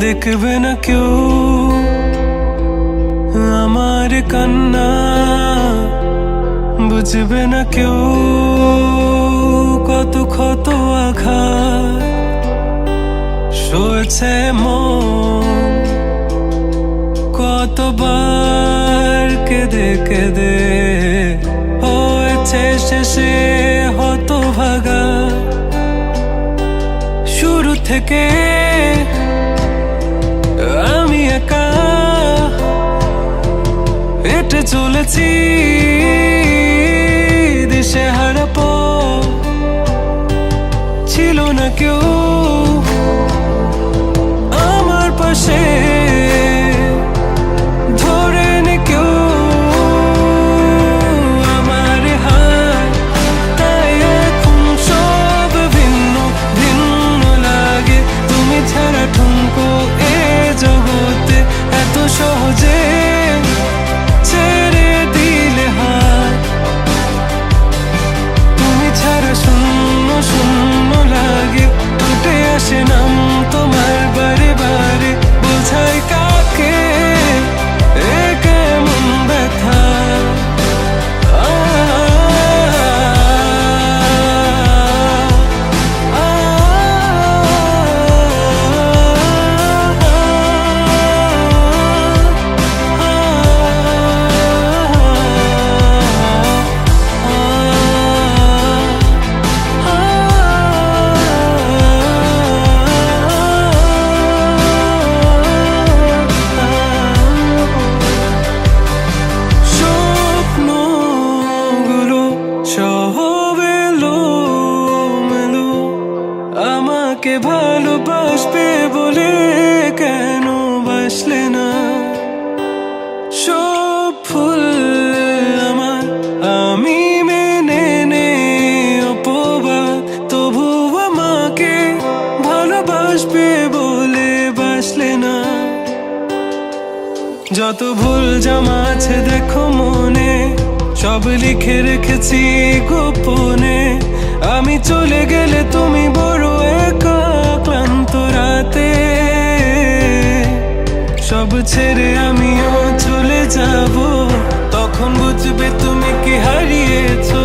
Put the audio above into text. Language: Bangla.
দেখবে না কেউ আমার কান্না, বুঝবে না কেউ কত ক্ষত আঘাত সয়েছে মন, কতবার কেঁদে কেঁদে হয়েছে শেষে হতভাগা। শুরু থেকে আমি একা হেঁটে চলেছি দিশেহারা পথ, ছিল না কেউ আমার পাশে ধরে নে কেউ আমার হাত, তাই এখন সব ভিন্ন ভিন্ন লাগে। তুমি ছাড়া ঠুনকো এ জগতে এত সহজে ছেড়ে দিলে হাত, তুমি ছাড়া শূন্য শূন্য লাগে। উঠে আসে নাম তোমার বারে বারে, বোঝাই কাকে এ কেমন ব্যথা। আমাকে ভালোবাসবে বলে কেন বাসলে না? সব ফুল আমার আমি মেনে নে অপবাদ, তবু আমাকে ভালোবাসবে বলে বাসলে না। যত ভুল জমা আছে দেখো মনে, সব লিখে রেখেছি গোপনে। আমি চলে গেলে তুমি বড় একা ক্লান্ত রাতে, সব ছেড়ে আমিও চলে যাব, তখন বুঝবে তুমি কি হারিয়েছো।